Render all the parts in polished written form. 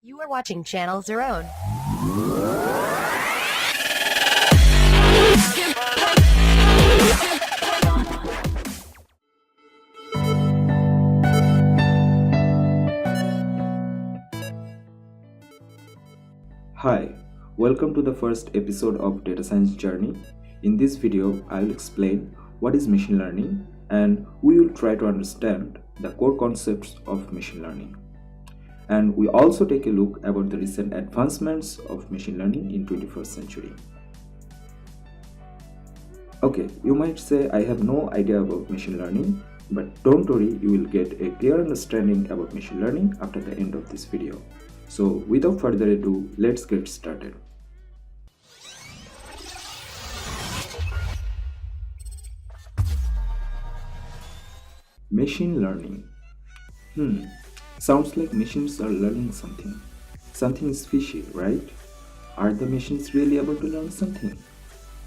You are watching Channel Zerone. Hi, welcome to the first episode of Data Science Journey. In this video, I will explain what is machine learning and we will try to understand the core concepts of machine learning. And we also take a look about the recent advancements of machine learning in 21st century. Okay, you might say I have no idea about machine learning, but don't worry, you will get a clear understanding about machine learning after the end of this video. So without further ado, let's get started. Machine learning. Sounds like machines are learning something. Something is fishy, right? Are the machines really able to learn something?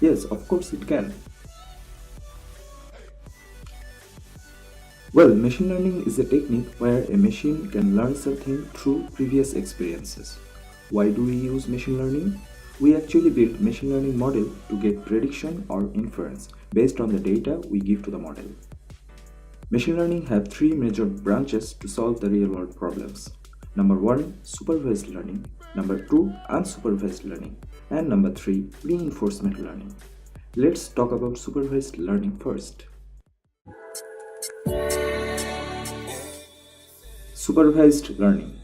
Yes, of course it can. Well, machine learning is a technique where a machine can learn something through previous experiences. Why do we use machine learning? We actually build machine learning model to get prediction or inference based on the data we give to the model. Machine learning have three major branches to solve the real-world problems. Number 1, supervised learning. Number 2, unsupervised learning. And number 3, reinforcement learning. Let's talk about supervised learning first. Supervised learning.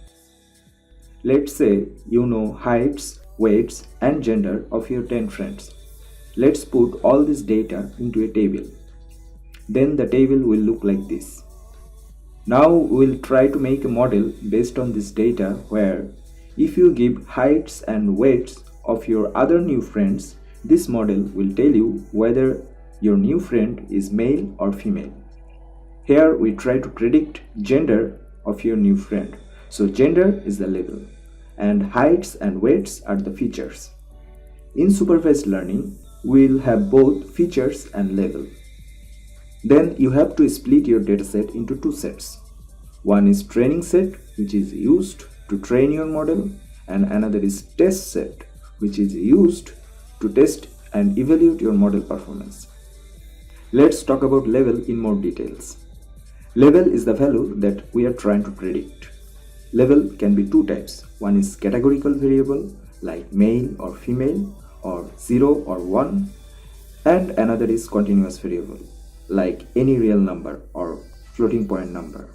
Let's say you know heights, weights, and gender of your 10 friends. Let's put all this data into a table. Then the table will look like this. Now we'll try to make a model based on this data where if you give heights and weights of your other new friends, this model will tell you whether your new friend is male or female. Here we try to predict gender of your new friend. So gender is the label and heights and weights are the features. In supervised learning, we'll have both features and label. Then you have to split your dataset into two sets. One is training set, which is used to train your model, and another is test set, which is used to test and evaluate your model performance. Let's talk about label in more details. Label is the value that we are trying to predict. Label can be two types. One is categorical variable like male or female or 0 or 1, and another is continuous variable like any real number or floating point number.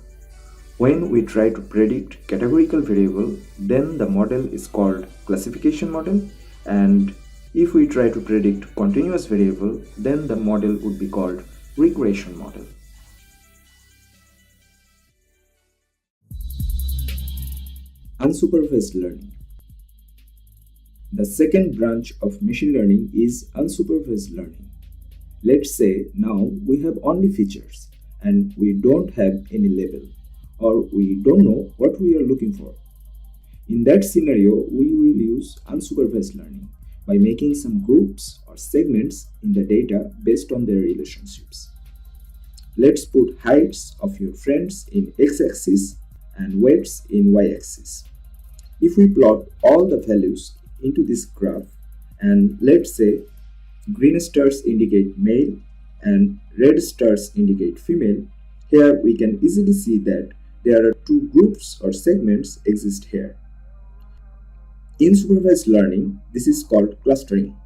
When we try to predict categorical variable, then the model is called classification model, and if we try to predict continuous variable, then the model would be called regression model. Unsupervised learning. The second branch of machine learning is unsupervised learning. Let's say now we have only features and we don't have any label, or we don't know what we are looking for. In that scenario, we will use unsupervised learning by making some groups or segments in the data based on their relationships. Let's put heights of your friends in x-axis and weights in y-axis. If we plot all the values into this graph, and let's say green stars indicate male and red stars indicate female, here we can easily see that there are two groups or segments exist here. In supervised learning, this is called clustering.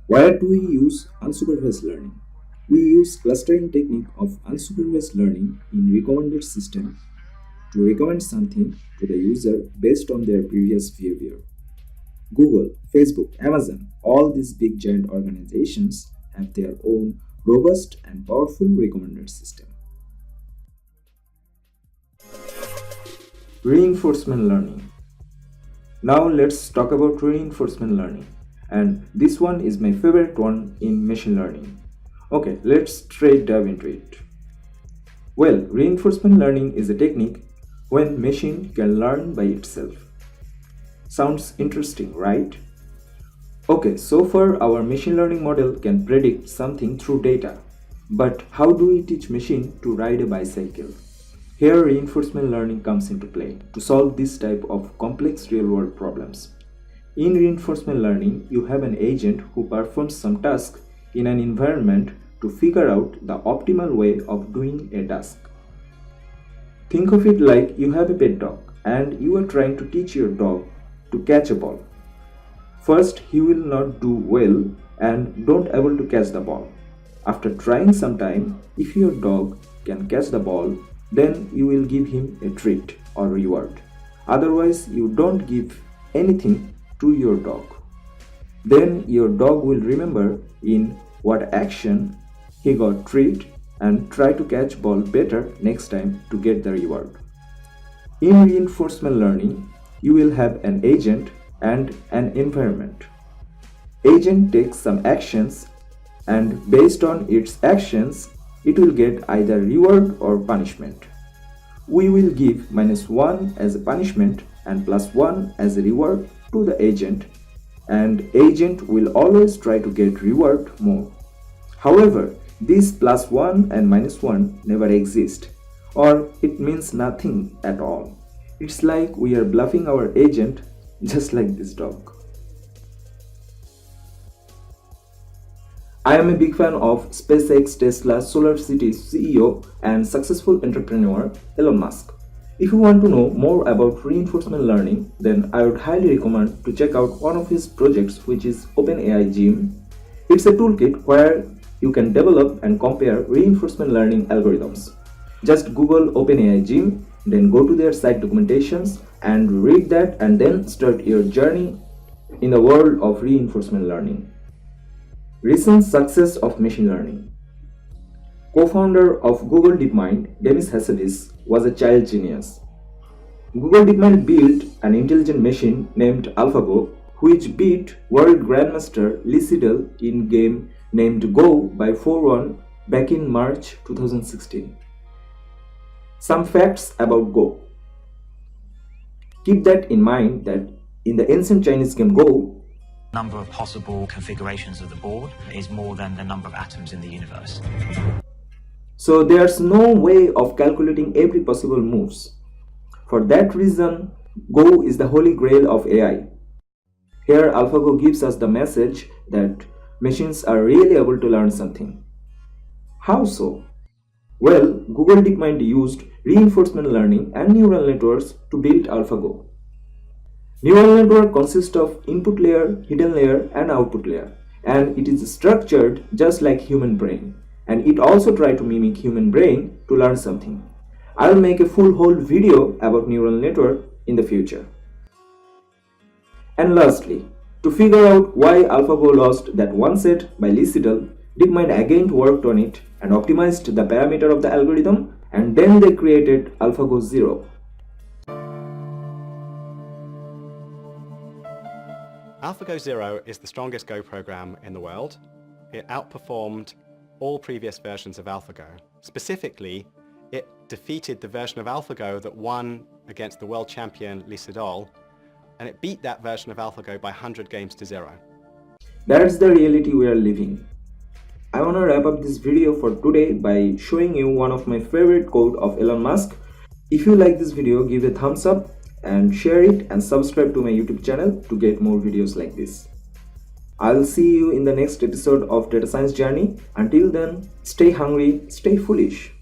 Why do we use unsupervised learning? We use clustering technique of unsupervised learning in recommended system to recommend something to the user based on their previous behavior. Google, Facebook, Amazon, all these big giant organizations have their own robust and powerful recommender system. Reinforcement learning. Now let's talk about reinforcement learning, and this one is my favorite one in machine learning. Okay, let's straight dive into it. Well, reinforcement learning is a technique when machine can learn by itself. Sounds interesting, right? Okay, so far our machine learning model can predict something through data. But how do we teach machine to ride a bicycle? Here reinforcement learning comes into play to solve this type of complex real-world problems. In reinforcement learning, you have an agent who performs some task in an environment to figure out the optimal way of doing a task. Think of it like you have a pet dog and you are trying to teach your dog to catch a ball. First, he will not do well and don't able to catch the ball. After trying some time, if your dog can catch the ball, then you will give him a treat or reward. Otherwise, you don't give anything to your dog. Then your dog will remember in what action he got treat and try to catch ball better next time to get the reward. In reinforcement learning, you will have an agent and an environment. Agent takes some actions and based on its actions, it will get either reward or punishment. We will give -1 as a punishment and +1 as a reward to the agent, and agent will always try to get reward more. However, this +1 and -1 never exist, or it means nothing at all. It's like we are bluffing our agent, just like this dog. I am a big fan of SpaceX, Tesla, Solar City's CEO and successful entrepreneur Elon Musk. If you want to know more about reinforcement learning, then I would highly recommend to check out one of his projects, which is OpenAI Gym. It's a toolkit where you can develop and compare reinforcement learning algorithms. Just Google OpenAI Gym, then go to their site documentations and read that, and then start your journey in the world of reinforcement learning. Recent success of machine learning. Co-founder of Google DeepMind, Demis Hassabis, was a child genius. Google DeepMind built an intelligent machine named AlphaGo, which beat world grandmaster Lee Sedol in game named Go by 4-1 back in March 2016. Some facts about Go. Keep that in mind that in the ancient Chinese game Go, number of possible configurations of the board is more than the number of atoms in the universe. So there's no way of calculating every possible moves. For that reason, Go is the holy grail of AI. Here AlphaGo gives us the message that machines are really able to learn something. How so? Well, Google DeepMind used reinforcement learning and neural networks to build AlphaGo. Neural network consists of input layer, hidden layer and output layer, and it is structured just like human brain, and it also tries to mimic human brain to learn something. I will make a full whole video about neural network in the future. And lastly, to figure out why AlphaGo lost that one set by Lee Sedol, DeepMind again worked on it and optimized the parameter of the algorithm, and then they created AlphaGo 0. AlphaGo Zero is the strongest Go program in the world. It outperformed all previous versions of AlphaGo. Specifically, it defeated the version of AlphaGo that won against the world champion Lee Sedol, and it beat that version of AlphaGo by 100 games to 0. That's the reality we are living. I want to wrap up this video for today by showing you one of my favorite quote of Elon Musk. If you like this video, give a thumbs up and share it and subscribe to my YouTube channel to get more videos like this. I'll see you in the next episode of Data Science Journey. Until then, stay hungry, stay foolish.